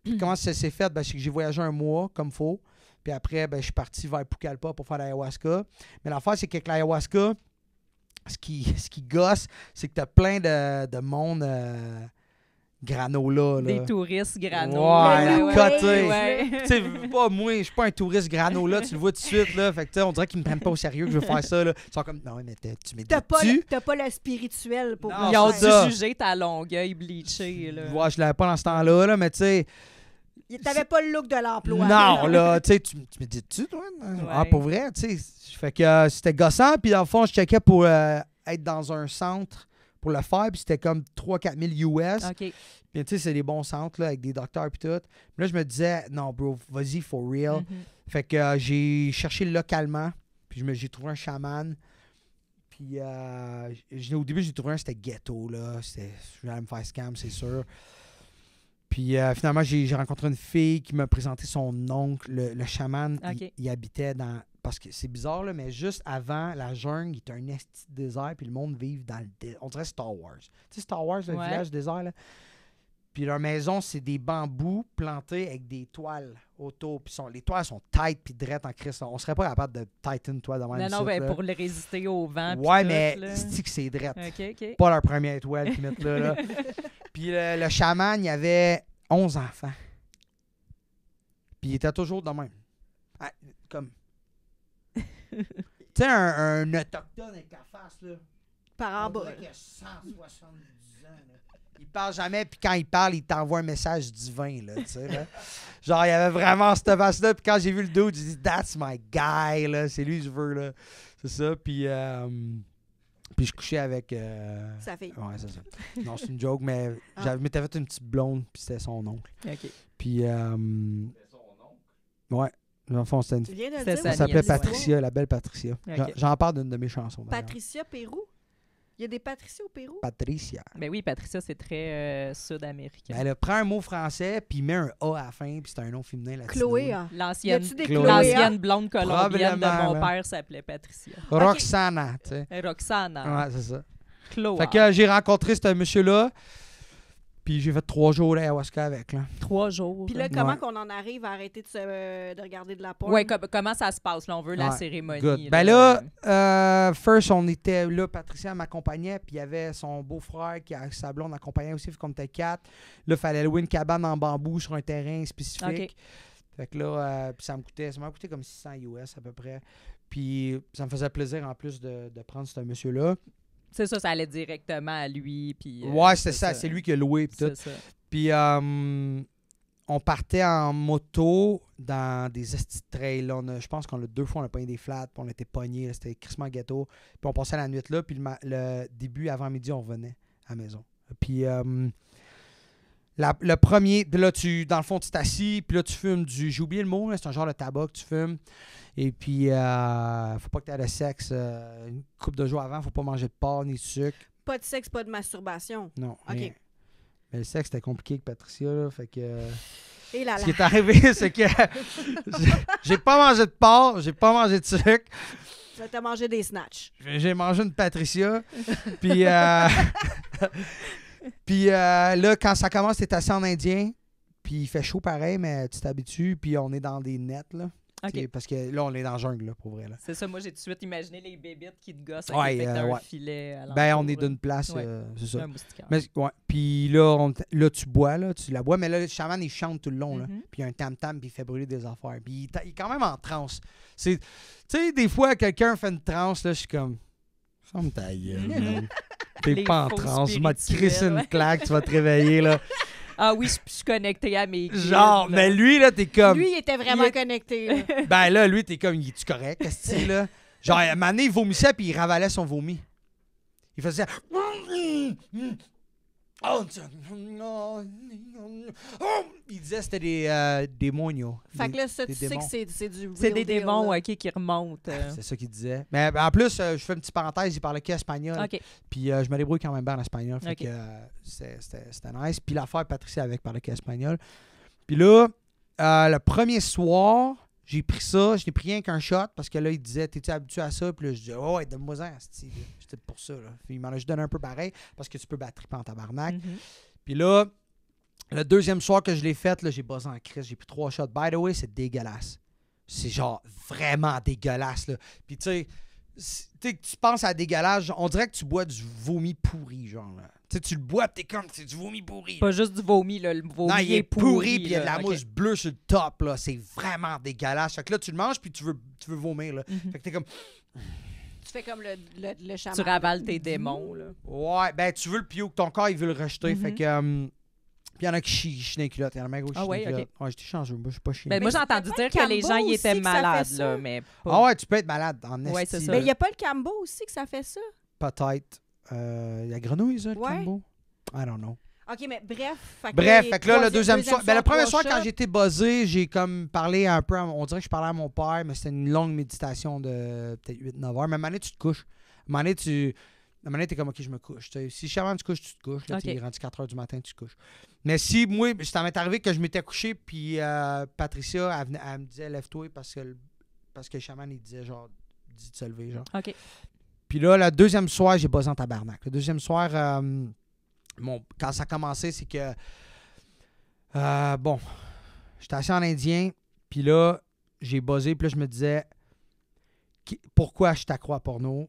Puis comment ça s'est fait? Ben, c'est que j'ai voyagé un mois, comme faut. Puis après, ben, je suis parti vers Pucallpa pour faire l'ayahuasca. Mais l'affaire, c'est qu'avec l'ayahuasca, ce qui gosse, c'est que t'as plein de monde granola. Là. Des touristes granola. Ouais, ouais, coté. Ouais. Tu sais, pas moi, je suis pas un touriste granola, tu le vois tout de suite. Là. Fait que, tu sais, on dirait qu'ils me prennent pas au sérieux que je veux faire ça. Là. Ils sont comme, non, mais tu médites-tu? T'as pas le spirituel pour Non, Ils ont c'est ça. dû juger ta longueuil bleachée. Là. Ouais, je l'avais pas dans ce temps-là, là, mais tu sais. T'avais pas le look de l'emploi. Non, là, tu sais, tu médites-tu, toi? Ah, Ouais. pour vrai, tu sais. Fait que c'était gossant, puis dans le fond, je checkais pour être dans un centre pour le faire, puis c'était comme 3-4 000 US. OK. Puis tu sais, c'est des bons centres, là, avec des docteurs, puis tout. Puis là, je me disais, non, bro, vas-y, for real. Mhm. Fait que j'ai cherché localement, puis j'ai trouvé un chaman. Puis au début, j'ai trouvé un, c'était ghetto, là. Je vais me faire scam, c'est sûr. Puis finalement, j'ai rencontré une fille qui m'a présenté son oncle, le chaman. Ok. Il habitait dans... Parce que c'est bizarre, là, mais juste avant, la jungle, il était un esti de désert, puis le monde vive dans le désert. On dirait Star Wars. Tu sais, Star Wars, le Ouais. village désert, là? Puis leur maison, c'est des bambous plantés avec des toiles autour. Puis les toiles sont tight puis drettes en Christ. On serait pas capable de tighten une toile de même. Non, ici, ben, là. pour le résister au vent. pis Ouais, tout, mais là. c'est que c'est drette. OK. Pas leur première étoile qu'ils mettent là. là. Puis le chaman, il avait 11 enfants. Puis il était toujours de même. Ah, comme... tu sais, un autochtone avec la face, là. Par en On bas. dirait qu'il a 170 ans, là. Il parle jamais, puis quand il parle, il t'envoie un message divin, là, tu sais, là. Genre, il y avait vraiment cette face-là, puis quand j'ai vu le dude, j'ai dit « That's my guy », là. C'est lui que je veux, là. C'est ça, puis je couchais avec... Sa fille. Ouais, c'est ça. Non, c'est une joke, mais je m'étais fait une petite blonde, puis c'était son oncle. OK. Puis, ouais, dans le fond, c'était une Tu viens de le C'est dire. ça, elle s'appelait niaise. Patricia, la belle Patricia. Ok. J'en parle d'une de mes chansons, d'ailleurs. Patricia Pérou. Il y a des Patricia au Pérou? Patricia. Ben oui, Patricia, c'est très sud-américain. Ben, elle prend un mot français, puis il met un A à la fin, puis c'est un nom féminin là-dessus. Chloé, hein? L'ancienne Y a-tu des Chloé? l'ancienne blonde colombienne de Probablement, mon là. père s'appelait Patricia. Roxana, tu sais. Roxana. Ouais, c'est ça. Chloé. Fait que j'ai rencontré ce monsieur-là, puis j'ai fait 3 jours d'ayahuasca avec, là. 3 jours. Puis là, comment Ouais. qu'on en arrive à arrêter de regarder de la porn? Ouais, comment ça se passe? Là, on veut la Ouais, cérémonie. Good. Ben là, first, on était là, Patricia m'accompagnait, puis il y avait son beau-frère qui a sa blonde accompagnait aussi, fait qu'on était 4. Là, il fallait louer une cabane en bambou sur un terrain spécifique. OK. Fait que là, puis ça m'a coûté comme 600 US à peu près. Puis ça me faisait plaisir en plus de prendre ce monsieur-là. C'est ça, ça allait directement à lui. Puis, Ouais, c'est ça, c'est lui qui a loué. Puis tout. C'est ça. Puis on partait en moto dans des esti de trails. Là. Je pense qu'on a 2 fois, on a pogné des flats, puis on était pognés. C'était crissement ghetto. Puis on passait la nuit là, puis le début, avant midi, on revenait à la maison. Puis le premier, puis là, dans le fond, tu t'assis, puis là, tu fumes j'ai oublié le mot, là, c'est un genre de tabac que tu fumes. Et puis, faut pas que tu aies de sexe. Une couple de jours avant, faut pas manger de porc ni de sucre. Pas de sexe, pas de masturbation. Non, OK. rien. Mais le sexe, c'était compliqué avec Patricia, là, fait que... Et là Ce là. qui est arrivé, c'est que j'ai pas mangé de porc, j'ai pas mangé de sucre, T'as mangé des snatchs. j'ai mangé une Patricia, puis puis là, quand ça commence, t'es assis en indien, puis il fait chaud pareil, mais tu t'habitues, puis on est dans des nets, là. OK. T'sais, parce que là, on est dans la jungle, là, pour vrai, là. C'est ça, moi j'ai tout de suite imaginé les bébites qui te gossent Ouais, avec un ouais. filet. À Ben, on l'entour, est d'une place, Ouais. c'est ça. un moustiquaire. Mais, ouais. Puis là, là, tu bois, là, tu la bois, mais là, le chaman, il chante tout le long, là. Mhm. Puis il y a un tam-tam, puis il fait brûler des affaires. Puis il est quand même en transe. Tu sais, des fois, quelqu'un fait une transe, là, je suis comme... Ferme ta gueule, man. T'es Les pas en faux transe. Je vais te spirituels, crisser une ouais. claque, tu vas te réveiller, là. Ah oui, je suis connecté à mes guides, Genre, là. mais lui, là, t'es comme... Lui, il était vraiment il est- connecté. là. Ben là, lui, t'es comme, il est-tu correct, qu'est-ce que là? Genre, à un moment donné, il vomissait, puis il ravalait son vomi. Il faisait... Il disait que c'était des démonios. Fait que là, ça, des tu sais démons. que c'est du C'est real des deal, démons là. ok, qui remontent. C'est ça qu'il disait. Mais en plus, je fais une petite parenthèse, il parlait qu'espagnol. OK. Puis je me débrouille quand même bien en espagnol. Fait Ok. que c'était nice. Puis l'affaire, Patricia avec parlait qu'espagnol. Puis là, le premier soir, j'ai pris ça. Je n'ai pris rien qu'un shot parce que là, il disait, t'es-tu habitué à ça? Puis là, je dis, oh, ouais, donne-moi-en, asti. J'étais pour ça. Là. Puis il m'en a juste donné un peu pareil parce que tu peux battre en tabarnak. Mhm. Puis là, Le deuxième soir que je l'ai fait, là, j'ai buzzé en crise. J'ai pris 3 shots. By the way, c'est dégueulasse. C'est genre vraiment dégueulasse. Là. Puis tu sais, tu penses à dégueulasse, on dirait que tu bois du vomi pourri, genre. Là. Tu le bois, t'es comme, c'est du vomi pourri. Pas juste du vomi, là. Le vomi Non, il est pourri, puis il y a de la là. mousse Ok. bleue sur le top, là. C'est vraiment dégueulasse. Fait que là, tu le manges, puis tu veux vomir, là. Fait que t'es comme... Tu fais comme le chaman. Tu ravales tes démons, là. Ouais, ben tu veux le puke, ton corps, il veut le rejeter. Fait que... puis il y en a qui chient dans les culottes. Il y en a même qui chient Ah dans ouais, les ok. culottes. Ouais, j'étais chanceux. Moi, je suis pas chiant. Ben, moi, j'ai c'est entendu pas dire le que les gens Cambo y étaient aussi que ça fait malades, ça? là, mais pas... Ah ouais, tu peux être malade en Ouais, esti, c'est ça. là. Mais il n'y a pas le Cambo aussi que ça fait ça? Peut-être. La grenouille, ça, le Ouais. combo? I don't know. OK, mais bref. Bref, fait que là, le deuxième soir... Ben, le premier trois soir, quand shots. j'étais buzzé, j'ai comme parlé un peu... On dirait que je parlais à mon père, mais c'était une longue méditation de peut-être 8-9 heures. Mais à un moment donné, tu te couches. À un moment donné, t'es comme, OK, je me couche. T'sais, si chaman, tu couches, tu te couches. Là, OK. t'es rendu 4 heures du matin, tu te couches. Mais si, moi, ça m'est arrivé que je m'étais couché, puis Patricia, elle me disait, lève-toi, parce que le chaman, il disait, genre, dis de se lever, genre. OK. Puis là, le deuxième soir, j'ai buzzé en tabarnak. Le deuxième soir, quand ça a commencé, c'est que... bon, j'étais assis en indien, puis là, j'ai buzzé, puis là, je me disais, pourquoi je t'accrois à porno?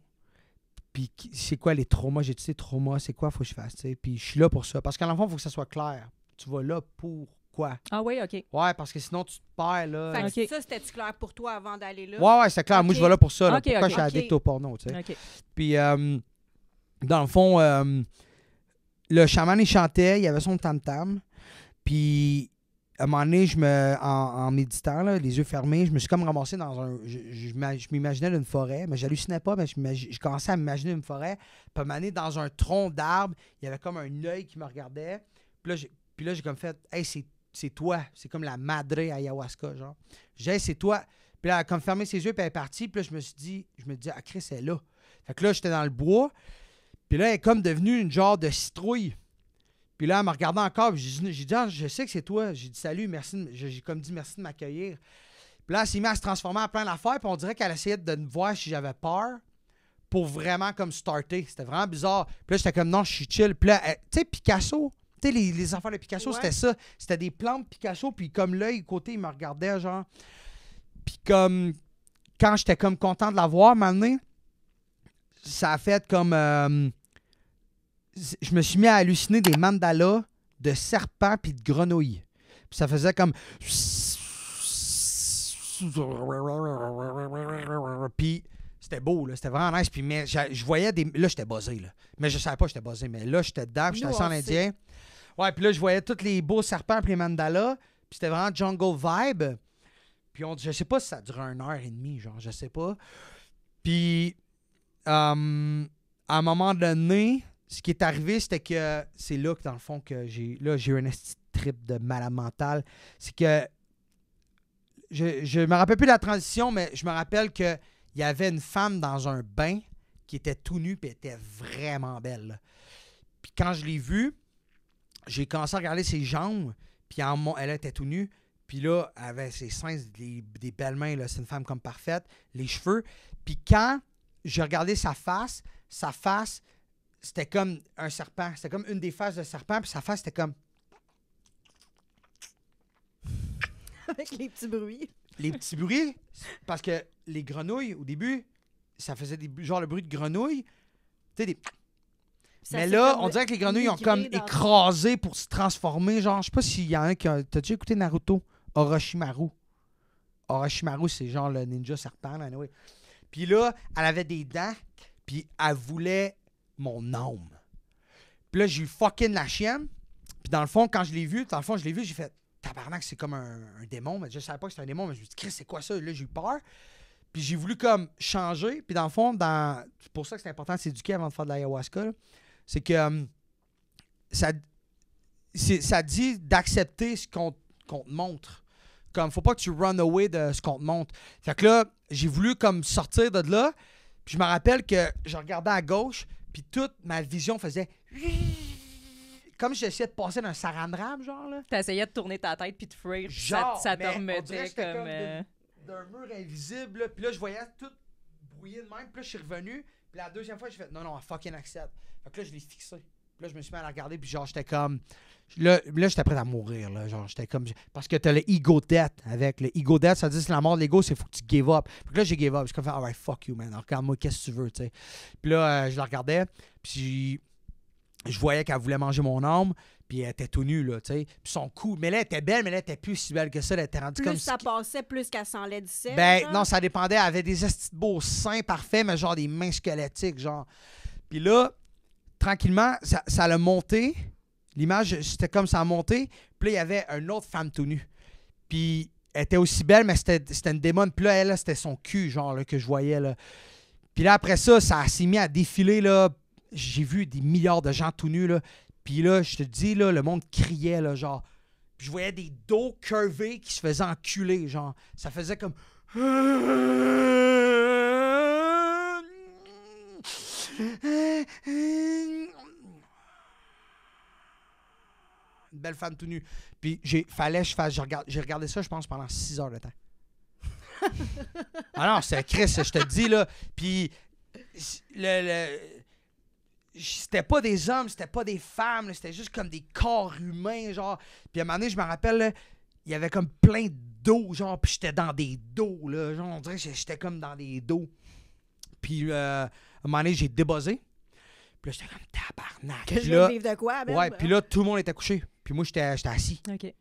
Puis c'est quoi les traumas? J'ai dit, traumas, c'est quoi faut que je fasse? T'sais? Puis je suis là pour ça. Parce qu'à l'enfant, il faut que ça soit clair. Tu vas là pour quoi? Ah oui, OK. Ouais, parce que sinon, tu te perds, là. Fait que OK. ça, c'était-tu clair pour toi avant d'aller là? Ouais, c'est clair. Moi, OK. je vais là pour ça. Là. OK, Pourquoi OK. je suis addict au porno, tu sais? OK. Puis, dans le fond, le chaman, il chantait, il avait son tam-tam. Puis, à un moment donné, en méditant, là, les yeux fermés, je me suis comme ramassé dans un... Je m'imaginais d'une forêt, mais j'hallucinais pas, mais je commençais à m'imaginer une forêt. Puis, à un moment donné, dans un tronc d'arbre, il y avait comme un œil qui me regardait. Puis là, j'ai comme fait, « Hey, c'est toi. » C'est comme la madre ayahuasca, genre. J'ai dit, « Hey, c'est toi. » Puis là, elle a comme fermé ses yeux, puis elle est partie. Puis là, je me disais, « Ah, Chris, elle est là. » Fait que là, j'étais dans le bois. Puis là, elle est comme devenue une genre de citrouille. Puis là, elle me regardait encore. J'ai dit, ah, je sais que c'est toi. J'ai dit, salut, merci. J'ai comme dit, merci de m'accueillir. Puis là, elle s'est mise à se transformer en plein d'affaires. Puis on dirait qu'elle essayait de me voir si j'avais peur pour vraiment comme starter. C'était vraiment bizarre. Puis là, j'étais comme, non, je suis chill. Puis là, tu sais, Picasso, tu sais, les affaires de Picasso, Ouais. c'était ça. C'était des plantes Picasso. Puis comme l'œil côté, il me regardait, genre. Puis comme, quand j'étais comme content de la voir, maintenant, ça a fait comme... je me suis mis à halluciner des mandalas de serpents puis de grenouilles. Puis ça faisait comme... Puis c'était beau, là. C'était vraiment nice. Puis mais je voyais des... Là, j'étais buzzé, là. Mais je savais pas que j'étais buzzé. Mais là, j'étais dedans, puis j'étais Nous, assis en on sait. indien. Ouais, puis là, je voyais tous les beaux serpents puis les mandalas. Puis c'était vraiment jungle vibe. Puis je sais pas si ça durait 1h30, genre, je sais pas. Puis... à un moment donné, ce qui est arrivé, c'était que c'est là que, dans le fond, que j'ai eu un esti trip de malade mental. C'est que je me rappelle plus de la transition, mais je me rappelle qu'il y avait une femme dans un bain qui était tout nue et était vraiment belle. Là. Puis quand je l'ai vue, j'ai commencé à regarder ses jambes, puis elle était tout nue. Puis là, elle avait ses seins, des belles mains, là, c'est une femme comme parfaite, les cheveux. Puis quand j'ai regardé sa face, c'était comme un serpent. C'était comme une des faces de serpent, puis sa face, c'était comme... Avec les petits bruits. Les petits bruits, parce que les grenouilles, au début, ça faisait genre le bruit de grenouille. Tu sais, des... Ça Mais s'est là, comme on dirait que les grenouilles ont migré comme dans- écrasé pour se transformer. Genre, je sais pas s'il y en a qui ont... T'as déjà écouté Naruto? Orochimaru. Orochimaru, c'est genre le ninja serpent, là, anyway. Puis là, elle avait des dents, puis elle voulait mon âme. Puis là, j'ai eu fucking la chienne. Puis dans le fond, quand je l'ai vu, j'ai fait tabarnak, c'est comme un démon. Mais je savais pas que c'était un démon, mais je me suis dit, Chris, c'est quoi ça? Là, j'ai eu peur. Puis j'ai voulu comme changer. Puis dans le fond, c'est pour ça que c'est important de s'éduquer avant de faire de l'ayahuasca. Là. C'est que ça dit d'accepter ce qu'on te montre. Comme, faut pas que tu run away de ce qu'on te montre. Fait que là, j'ai voulu comme sortir de là. Puis je me rappelle que je regardais à gauche, puis toute ma vision faisait... Comme si j'essayais de passer d'un sarandrap, genre, là. T'essayais de tourner ta tête puis de fuir, puis Genre, ça te mais on dirait que remettait j'étais comme... d'un mur invisible, là. Puis là, je voyais tout brouillé de même. Puis là, je suis revenu. Puis la deuxième fois, j'ai fait, non, fucking accept. Fait que là, je l'ai fixé. Puis là, je me suis mis à la regarder, puis genre, j'étais comme... Là, j'étais prêt à mourir, là. Genre, j'étais comme... Parce que t'as le ego death avec. Le ego death, ça dit que la mort de l'ego, c'est faut que tu give up. Puis là, j'ai give up. Je suis comme, alright, fuck you, man. Alors, regarde-moi, qu'est-ce que tu veux, tu sais. Puis là, je la regardais, puis je voyais qu'elle voulait manger mon âme, puis elle était tout nue, là, tu sais. Puis son cou... Mais là, elle était belle, mais là, elle était plus si belle que ça. Elle était rendue Plus comme... ça passait, plus qu'elle s'enlaidissait. Ben, genre. non, ça dépendait. Elle avait des estis de beaux seins parfaits, mais genre des mains squelettiques, genre. Puis là, tranquillement, ça l'a monté. L'image, c'était comme ça a monté. Puis là, il y avait une autre femme tout nue. Puis elle était aussi belle, mais c'était une démon. Puis là, elle, là, c'était son cul, genre, là, que je voyais, là. Puis là, après ça s'est mis à défiler, là. J'ai vu des milliards de gens tout nus, là. Puis là, je te dis, là, le monde criait, là, genre. Puis je voyais des dos curvés qui se faisaient enculer, genre. Ça faisait comme... Une belle femme tout nue. Puis j'ai regardé ça, je pense, pendant 6 heures de temps. Ah non, c'est Chris, je te dis, là. Puis c'était pas des hommes, c'était pas des femmes, là, c'était juste comme des corps humains, genre. Puis à un moment donné, je me rappelle, là, il y avait comme plein d'eau, genre, puis j'étais dans des dos, là. Genre, on dirait que j'étais comme dans des dos. Puis à un moment donné, j'ai débuzzé. Puis là, j'étais comme tabarnak. Que Puis je là, vais vivre de quoi, ben? ouais, puis là, tout le monde était couché. Puis moi, j'étais assis. OK. Puis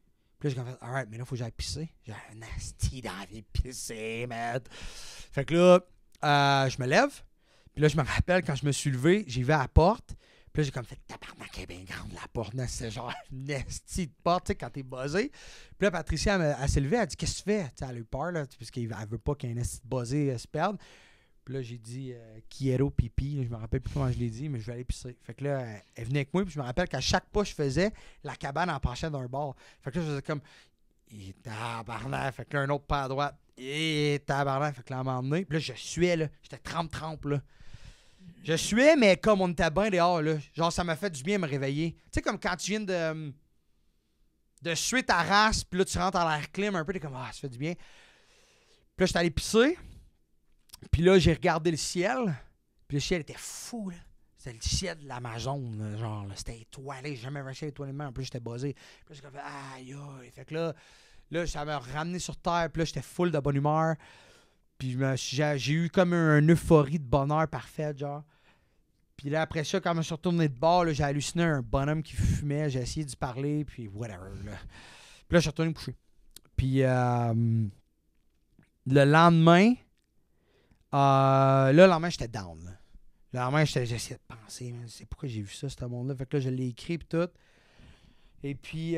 là, j'ai comme fait, alright, mais là, il faut que j'aille pisser. J'ai un asti d'envie de pisser, man. Fait que là, je me lève. Puis là, je me rappelle, quand je me suis levé, j'ai vu à la porte. Puis là, j'ai comme fait, tabarnak, elle est bien grande, la porte. C'est genre une asti de porte, tu sais, quand t'es buzzé. Puis là, Patricia, elle s'est levée, elle a dit, qu'est-ce que tu fais? T'sais, elle a eu peur, là, parce qu'elle veut pas qu'un asti de buzzé se perde. Puis là, j'ai dit Quiero pipi. Je me rappelle plus comment je l'ai dit, mais je vais aller pisser. Fait que là, elle venait avec moi. Puis je me rappelle qu'à chaque pas que je faisais, la cabane en penchait d'un bord. Fait que là, je faisais comme tabarnak. Fait que là, un autre pas à droite. Tabarnak. Fait que là, elle m'a emmené. Puis là, je suais, là. J'étais trempe, là. Je suais, mais comme on était bien dehors, là. Genre, ça m'a fait du bien de me réveiller. Tu sais, comme quand tu viens de suer ta race, puis là, tu rentres dans l'air clim un peu, t'es comme, ça fait du bien. Puis là, j'étais allé pisser. Puis là, j'ai regardé le ciel. Puis le ciel était fou, là. C'était le ciel de l'Amazon, là, genre, là. C'était étoilé. J'ai jamais vu un ciel étoilé de même. En plus, j'étais buzzé. Puis là, j'ai comme, aïe, aïe. Fait que là, ça m'a ramené sur terre. Puis là, j'étais full de bonne humeur. Puis j'ai eu comme une euphorie de bonheur parfaite, genre. Puis là, après ça, quand je me suis retourné de bord, là, j'ai halluciné un bonhomme qui fumait. J'ai essayé d'y parler, puis whatever, là. Puis là, je suis retourné me coucher. Puis le lendemain... là, le lendemain, j'étais down. Là. Le lendemain, j'essayais de penser. C'est pourquoi j'ai vu ça, ce monde-là. Fait que là, je l'ai écrit et tout. Et puis...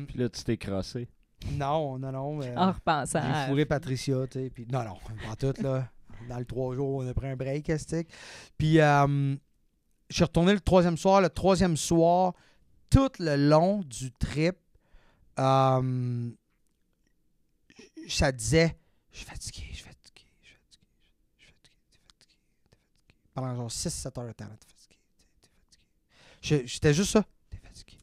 Puis là, tu t'es crassé. Non. En repensant. J'ai fourré Patricia, tu sais. Puis non, pas tout, là. Dans le 3 jours, on a pris un break, estique. Puis je suis retourné le troisième soir. Le troisième soir, tout le long du trip, ça disait, je suis fatigué. Pendant genre 6-7 heures de temps, t'es fatigué. J'étais juste ça. T'es fatigué.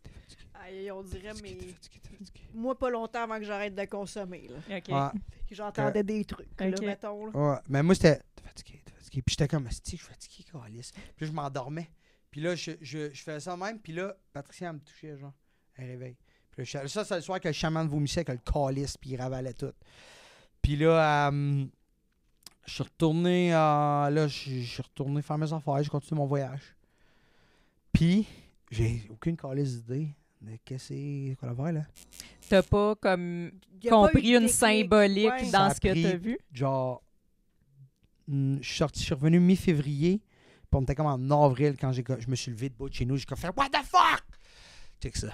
Aïe, on dirait, mais T'es fatigué. moi, pas longtemps avant que j'arrête de consommer. Là. OK. Ouais, J'entendais des trucs, Ok. là, mettons. Là. ouais. Mais moi, c'était t'es fatigué. Puis j'étais comme, asti, je suis fatigué, câlisse. Puis là, je m'endormais. Puis là, je faisais ça même. Puis là, Patricia, elle me touchait, genre. Elle réveille. Puis là, ça, c'est le soir que le chaman vomissait, que le câlisse, puis il ravalait tout. Puis là, je suis retourné, je suis retourné faire mes affaires, j'ai continué mon voyage. Puis, j'ai aucune calice d'idée de qu'est-ce qu'on va voir, là. T'as pas comme Y a pas eu compris de une déclic, symbolique ouais. dans Ça ce que a pris- t'as vu? Genre, je suis revenu mi-février, puis on était comme en avril quand je me suis levé de bout de chez nous, j'ai comme fait « What the fuck? » Check ça.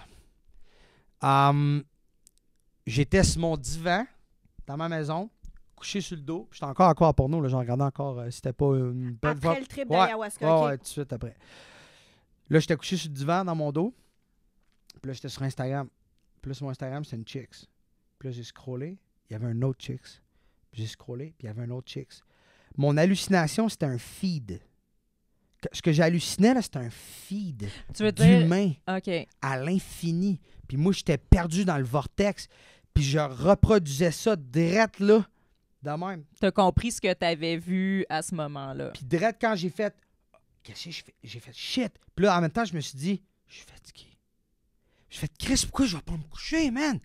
J'étais sur mon divan, dans ma maison, couché sur le dos, puis j'étais encore à quoi pour nous, là, j'en regardais encore si c'était pas une bonne Après le trip Ouais, d'ayahuasca, OK. ouais, tout de suite après. Là, j'étais couché sur le divan dans mon dos. Puis là, j'étais sur Instagram. Puis là, sur mon Instagram, c'était une chicks. Puis là, j'ai scrollé. Il y avait un autre chicks. Puis j'ai scrollé. Puis il y avait un autre chicks. Mon hallucination, c'était un feed. Ce que j'ai halluciné, là, c'était un feed Tu veux dire... d'humain OK. à l'infini. Puis moi, j'étais perdu dans le vortex. Puis je reproduisais ça direct là, de même. T'as compris ce que t'avais vu à ce moment-là. Puis direct quand j'ai fait... Qu'est-ce que j'ai fait? J'ai fait shit. Puis là, en même temps, je me suis dit, Je suis fatigué. Je fais Chris, pourquoi je vais pas me coucher, man?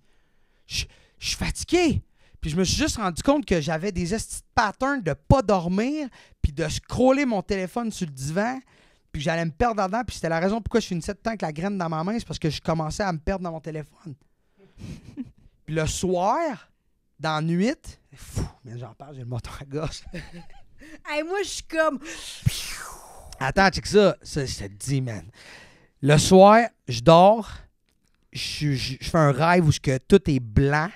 Je suis fatigué. Puis je me suis juste rendu compte que j'avais des estis de patterns de pas dormir, puis de scroller mon téléphone sur le divan, puis j'allais me perdre dedans. Puis c'était la raison pourquoi je finissais tout le temps avec la graine dans ma main, c'est parce que je commençais à me perdre dans mon téléphone. Puis le soir, dans la nuit, fou, mais j'en parle, j'ai le moton à gauche. Hey, moi, je suis comme. Attends, check ça. Ça, je te dis, man. Le soir, je dors, je fais un rêve où tout est blanc,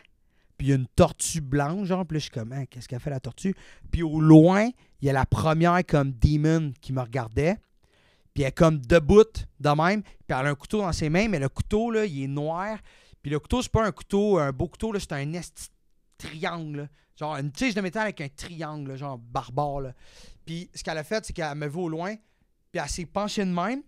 puis il y a une tortue blanche, genre, puis là, je suis comme, hein, qu'est-ce qu'a fait la tortue? Puis au loin, il y a la première comme demon qui me regardait, puis elle est comme debout de même, puis elle a un couteau dans ses mains, mais le couteau, là, il est noir, puis le couteau, c'est pas un couteau, un beau couteau, là, c'est un esti triangle, là. Genre une tige de métal avec un triangle, là, genre barbare, là. Puis ce qu'elle a fait, c'est qu'elle me vu au loin, puis elle s'est penchée de même.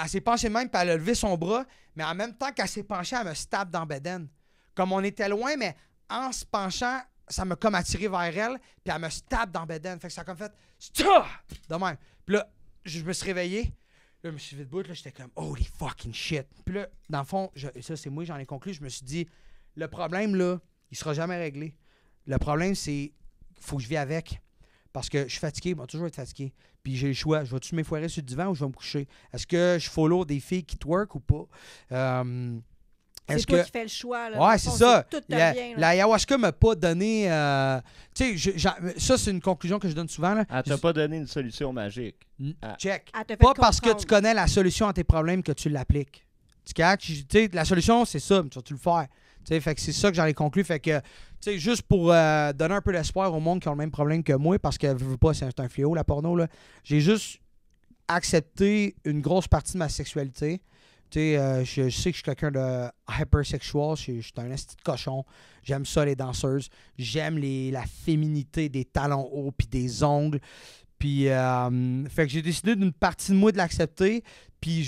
Elle s'est penchée de même, puis elle a levé son bras, mais en même temps qu'elle s'est penchée, elle me stab dans Beden. Comme on était loin, mais en se penchant, ça m'a comme attiré vers elle, puis elle me stab dans Beden. Fait que ça a comme fait stop! De même. Puis là, je me suis réveillé. Là, je me suis fait debout, là, j'étais comme holy fucking shit. Puis là, dans le fond, ça c'est moi, j'en ai conclu, je me suis dit, le problème là, il sera jamais réglé. Le problème, c'est faut que je vis avec. Parce que je suis fatigué, je vais toujours être fatigué. Puis j'ai le choix. Je vais-tu m'effoirer sur le divan ou je vais me coucher? Est-ce que je follow des filles qui twerk ou pas? C'est toi qui fais le choix. Là. Ouais, c'est ça. Tout te revient, la ayahuasca m'a pas donné... tu sais, ça, c'est une conclusion que je donne souvent. Là. Elle t'a pas donné une solution magique. Check. Elle te fait Pas parce que comprendre. tu connais la solution à tes problèmes que tu l'appliques. Tu catches? Tu sais, la solution, c'est ça, mais tu vas-tu le faire. Tu sais, fait que c'est ça que j'en ai conclu. Fait que, tu sais, juste pour donner un peu d'espoir au monde qui ont le même problème que moi, parce que, veux pas, c'est un fléau, la porno, là. J'ai juste accepté une grosse partie de ma sexualité. Tu sais, je sais que je suis quelqu'un de hypersexual. Je suis un esti de cochon. J'aime ça, les danseuses. J'aime la féminité des talons hauts puis des ongles. Puis, fait que j'ai décidé d'une partie de moi de l'accepter. Puis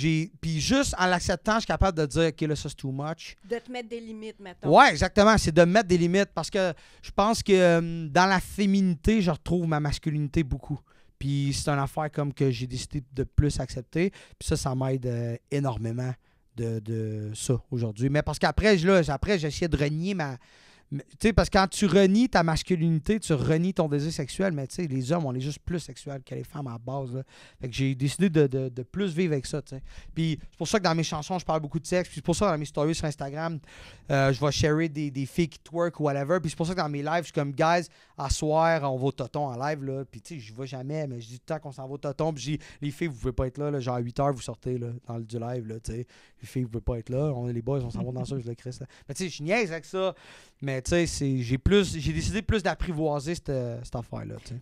juste en l'acceptant, je suis capable de dire, OK, là, ça, c'est too much. De te mettre des limites, mettons. Ouais, exactement. C'est de mettre des limites parce que je pense que dans la féminité, je retrouve ma masculinité beaucoup. Puis c'est une affaire comme que j'ai décidé de plus accepter. Puis ça m'aide énormément de ça aujourd'hui. Mais parce qu'après, j'essayais de renier tu sais, parce que quand tu renies ta masculinité, tu renies ton désir sexuel, mais tu sais, les hommes, on est juste plus sexuels que les femmes à la base. Là. Fait que j'ai décidé de plus vivre avec ça, tu sais. Puis c'est pour ça que dans mes chansons, je parle beaucoup de sexe. Puis c'est pour ça que dans mes stories sur Instagram, je vais sharer des filles qui twerk ou whatever. Puis c'est pour ça que dans mes lives, je suis comme, guys, à soir, on va au toton en live, là. Puis tu sais, je vais jamais, mais je dis tout le temps qu'on s'en va au toton. Puis je dis, les filles, vous pouvez pas être là, genre à 8 h, vous sortez, là, dans du live, là, tu sais. Les filles, vous pouvez pas être là. Les boys, on s'en va dans ça, je le Christ, là. Mais tu sais, je niaise avec ça. Mais tu sais, j'ai décidé plus d'apprivoiser cette affaire-là. T'sais.